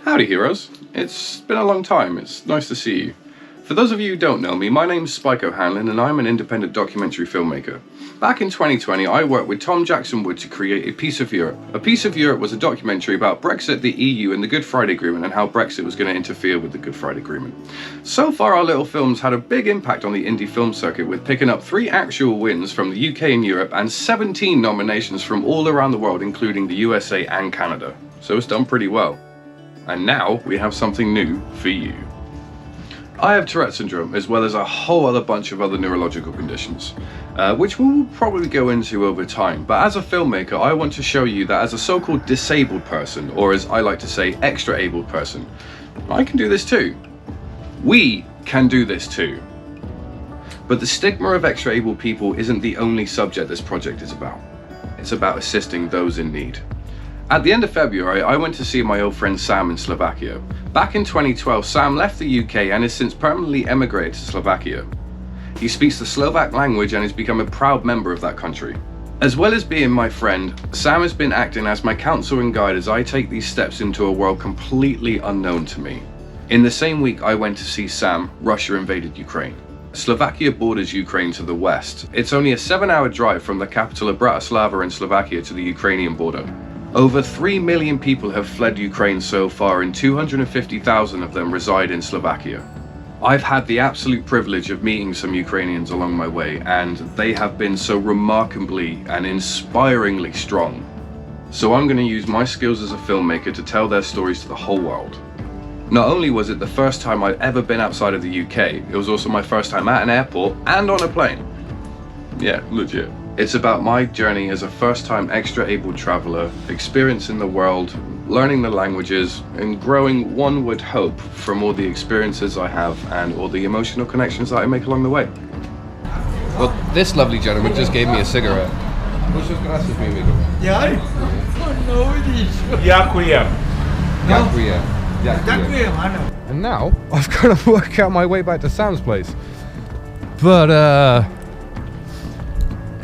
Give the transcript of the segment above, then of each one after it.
Howdy heroes, it's been a long time, it's nice to see you. For those of you who don't know me, my name's Spyke O'Hanlin and I'm an independent documentary filmmaker. Back in 2020 I worked with Thom Jackson-Wood to create A Piece of Europe. A Piece of Europe was a documentary about Brexit, the EU and the Good Friday Agreement and how Brexit was going to interfere with the Good Friday Agreement. So far our little films had a big impact on the indie film circuit, with picking up 3 actual wins from the UK and Europe and 17 nominations from all around the world, including the USA and Canada. So it's done pretty well. And now we have something new for you. I have Tourette Syndrome, as well as a whole other bunch of other neurological conditions, which we will probably go into over time. But as a filmmaker, I want to show you that as a so-called disabled person, or as I like to say, extra-abled person, I can do this too. We can do this too. But the stigma of extra-abled people isn't the only subject this project is about. It's about assisting those in need. At the end of February, I went to see my old friend Sam in Slovakia. Back in 2012, Sam left the UK and has since permanently emigrated to Slovakia. He speaks the Slovak language and has become a proud member of that country. As well as being my friend, Sam has been acting as my counsel and guide as I take these steps into a world completely unknown to me. In the same week I went to see Sam, Russia invaded Ukraine. Slovakia borders Ukraine to the west. It's only a 7-hour drive from the capital of Bratislava in Slovakia to the Ukrainian border. Over 3 million people have fled Ukraine so far, and 250,000 of them reside in Slovakia. I've had the absolute privilege of meeting some Ukrainians along my way, and they have been so remarkably and inspiringly strong. So I'm going to use my skills as a filmmaker to tell their stories to the whole world. Not only was it the first time I've ever been outside of the UK, it was also my first time at an airport and on a plane. Yeah, legit. It's about my journey as a first-time extra-abled traveller, experiencing the world, learning the languages, and growing, one would hope, from all the experiences I have and all the emotional connections that I make along the way. Well, this lovely gentleman just gave me a cigarette. Muchas gracias, mi amigo. Ja? No, Dziękuję. And now, I've got to work out my way back to Sam's place. But,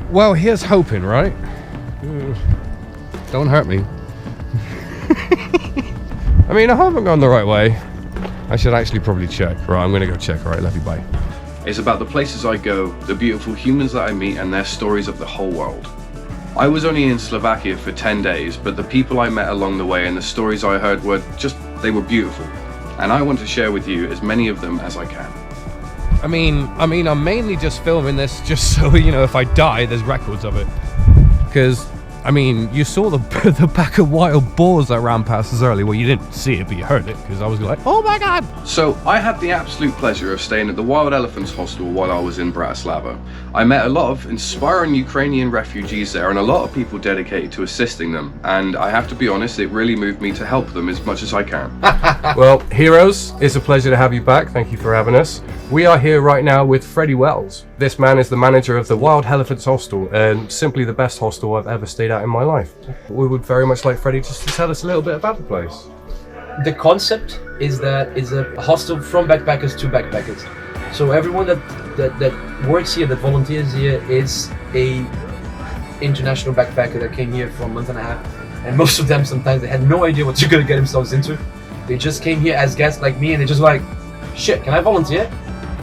well, here's hoping, right? Don't hurt me. I mean, I haven't gone the right way. I should actually probably check. Right, I'm gonna go check. All right, love you, bye. It's about the places I go, the beautiful humans that I meet, and their stories of the whole world. I was only in Slovakia for 10 days, but the people I met along the way and the stories I heard were they were beautiful. And I want to share with you as many of them as I can. I mean, I'm mainly just filming this just so, you know, if I die, there's records of it. Because, I mean, you saw the pack of wild boars that ran past us earlier. Well, you didn't see it, but you heard it, because I was like, oh my god! So, I had the absolute pleasure of staying at the Wild Elephants Hostel while I was in Bratislava. I met a lot of inspiring Ukrainian refugees there and a lot of people dedicated to assisting them. And I have to be honest, it really moved me to help them as much as I can. Well, heroes, it's a pleasure to have you back. Thank you for having us. We are here right now with Freddie Wells. This man is the manager of the Wild Elephants Hostel, and simply the best hostel I've ever stayed at in my life. We would very much like Freddie just to tell us a little bit about the place. The concept is that it's a hostel from backpackers to backpackers. So everyone that works here, that volunteers here, is a international backpacker that came here for a month and a half. And most of them, sometimes they had no idea what they're gonna get themselves into. They just came here as guests like me, and they're just like, shit, can I volunteer?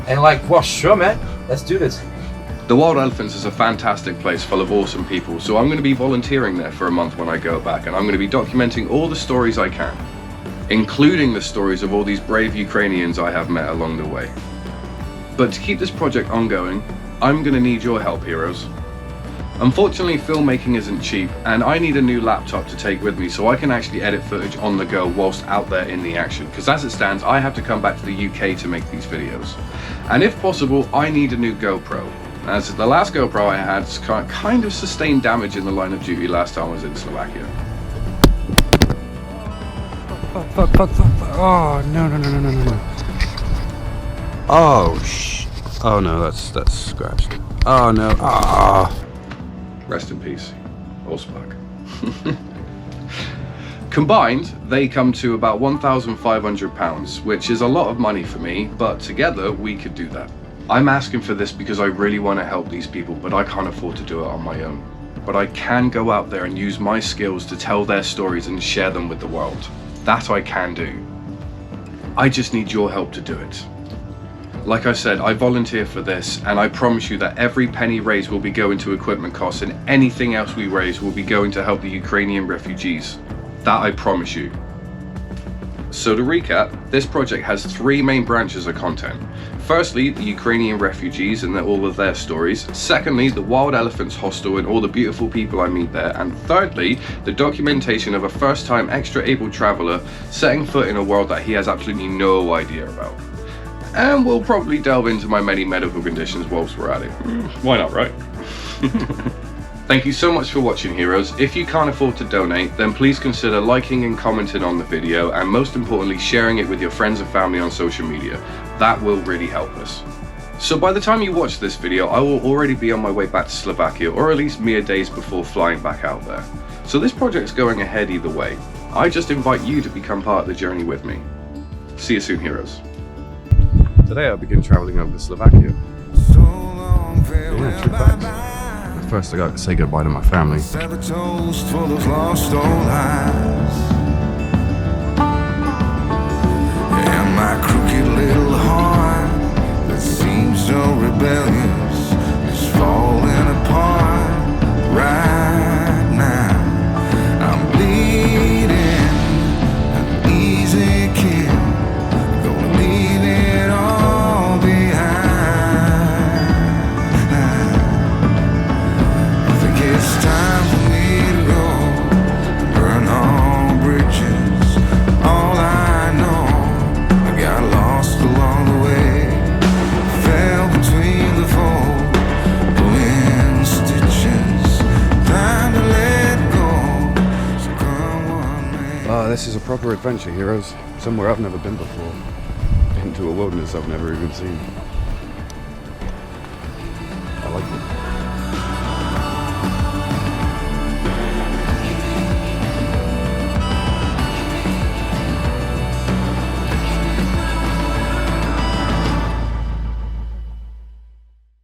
And like, well, sure, man, let's do this. The Wild Elephants is a fantastic place full of awesome people, so I'm going to be volunteering there for a month when I go back, and I'm going to be documenting all the stories I can, including the stories of all these brave Ukrainians I have met along the way. But to keep this project ongoing, I'm going to need your help, heroes. Unfortunately, filmmaking isn't cheap, and I need a new laptop to take with me so I can actually edit footage on the go whilst out there in the action, because as it stands, I have to come back to the UK to make these videos. And if possible, I need a new GoPro, as the last GoPro I had kind of sustained damage in the line of duty last time I was in Slovakia. Fuck. Oh, no. Oh no, that's scratched. Oh no. Ah. Rest in peace, or Spyke. Combined, they come to about £1,500, which is a lot of money for me, but together we could do that. I'm asking for this because I really want to help these people, but I can't afford to do it on my own. But I can go out there and use my skills to tell their stories and share them with the world. That I can do. I just need your help to do it. Like I said, I volunteer for this, and I promise you that every penny raised will be going to equipment costs, and anything else we raise will be going to help the Ukrainian refugees. That I promise you. So to recap, this project has 3 main branches of content. Firstly, the Ukrainian refugees and all of their stories. Secondly, the Wild Elephants Hostel and all the beautiful people I meet there. And thirdly, the documentation of a first-time extra-able traveller setting foot in a world that he has absolutely no idea about. And we'll probably delve into my many medical conditions whilst we're at it. Why not, right? Thank you so much for watching, heroes. If you can't afford to donate, then please consider liking and commenting on the video, and most importantly, sharing it with your friends and family on social media. That will really help us. So by the time you watch this video, I will already be on my way back to Slovakia, or at least mere days before flying back out there. So this project's going ahead either way. I just invite you to become part of the journey with me. See you soon, heroes. Today I begin travelling over to Slovakia. Yeah, true facts. First I got to say goodbye to my family. Set a toast for those lost old eyes. And my crooked little heart that seems so rebellious is falling apart right now. I'm bleeding, an easy kill, gonna leave it all behind. It's time for me to go, burn all bridges. All I know, I got lost along the way, fell between the fold, pulling stitches. Time to let go. So come on, man. This is a proper adventure, heroes. Somewhere I've never been before. Into a wilderness I've never even seen.